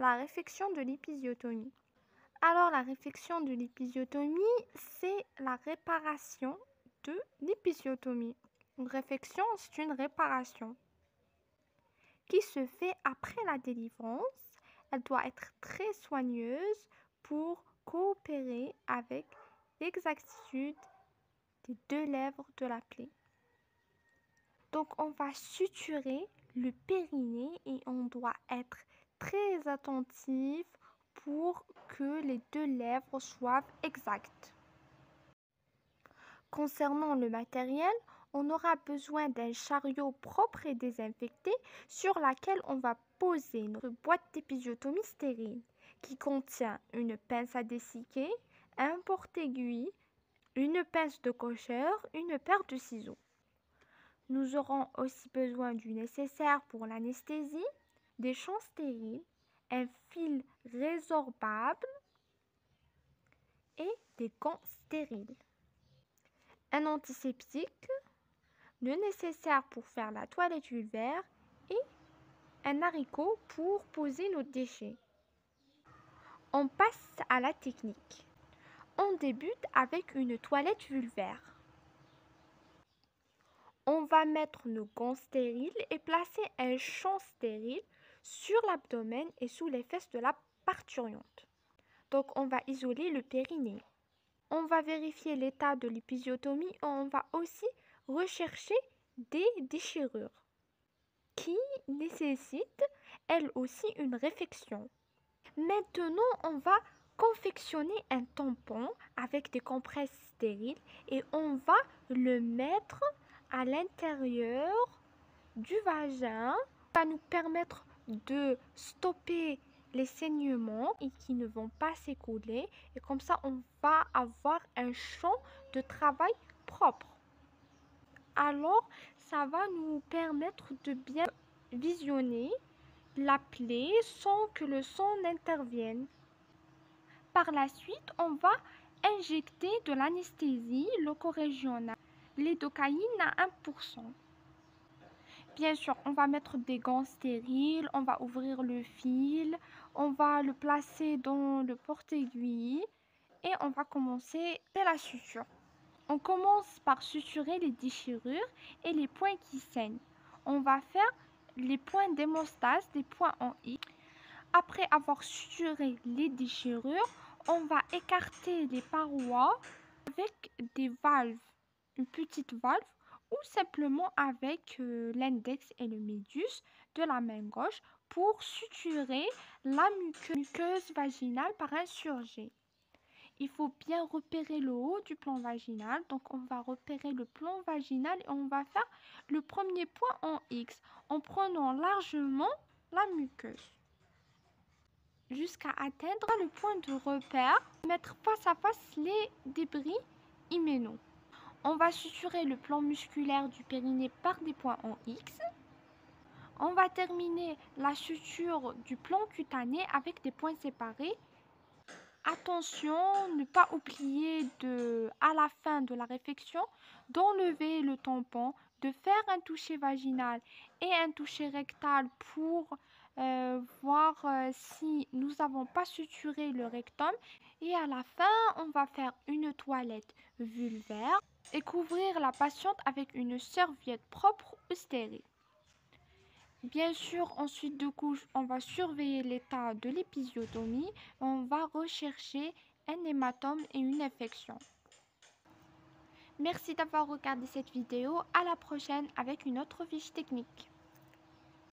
la réfection de l'épisiotomie. Alors, la réfection de l'épisiotomie, c'est la réparation de l'épisiotomie. Une réfection, c'est une réparation qui se fait après la délivrance. Elle doit être très soigneuse pour coopérer avec l'exactitude des deux lèvres de la plaie. Donc, on va suturer le périnée et on doit être très attentif pour que les deux lèvres soient exactes. Concernant le matériel, on aura besoin d'un chariot propre et désinfecté sur laquelle on va poser notre boîte d'épisiotomie stérile qui contient une pince à dessiller, un porte-aiguille, une pince de cocheur, une paire de ciseaux. Nous aurons aussi besoin du nécessaire pour l'anesthésie, des champs stériles, un fil résorbable et des gants stériles. Un antiseptique, le nécessaire pour faire la toilette vulvaire et un haricot pour poser nos déchets. On passe à la technique. On débute avec une toilette vulvaire. On va mettre nos gants stériles et placer un champ stérile sur l'abdomen et sous les fesses de la parturiente. Donc, on va isoler le périnée. On va vérifier l'état de l'épisiotomie et on va aussi rechercher des déchirures qui nécessitent, elles aussi, une réfection. Maintenant, on va confectionner un tampon avec des compresses stériles et on va le mettre à l'intérieur du vagin. Ça va nous permettre de stopper les saignements et qui ne vont pas s'écouler. Et comme ça, on va avoir un champ de travail propre. Alors, ça va nous permettre de bien visionner la plaie sans que le sang n'intervienne. Par la suite, on va injecter de l'anesthésie loco-régionale, lidocaïne à 1%. Bien sûr, on va mettre des gants stériles, on va ouvrir le fil, on va le placer dans le porte-aiguille et on va commencer la suture. On commence par suturer les déchirures et les points qui saignent. On va faire les points d'hémostase, des points en I. Après avoir suturé les déchirures, on va écarter les parois avec des valves, une petite valve ou simplement avec l'index et le médius de la main gauche pour suturer la muqueuse vaginale par un surjet. Il faut bien repérer le haut du plan vaginal. Donc, on va repérer le plan vaginal et on va faire le premier point en X en prenant largement la muqueuse jusqu'à atteindre le point de repère, mettre face à face les débris hyménaux. On va suturer le plan musculaire du périnée par des points en X. On va terminer la suture du plan cutané avec des points séparés. Attention, ne pas oublier à la fin de la réfection, d'enlever le tampon, de faire un toucher vaginal et un toucher rectal pour voir si nous n'avons pas suturé le rectum. Et à la fin, on va faire une toilette vulvaire et couvrir la patiente avec une serviette propre ou stérile. Bien sûr, ensuite de couche, on va surveiller l'état de l'épisiotomie. On va rechercher un hématome et une infection. Merci d'avoir regardé cette vidéo. À la prochaine avec une autre fiche technique.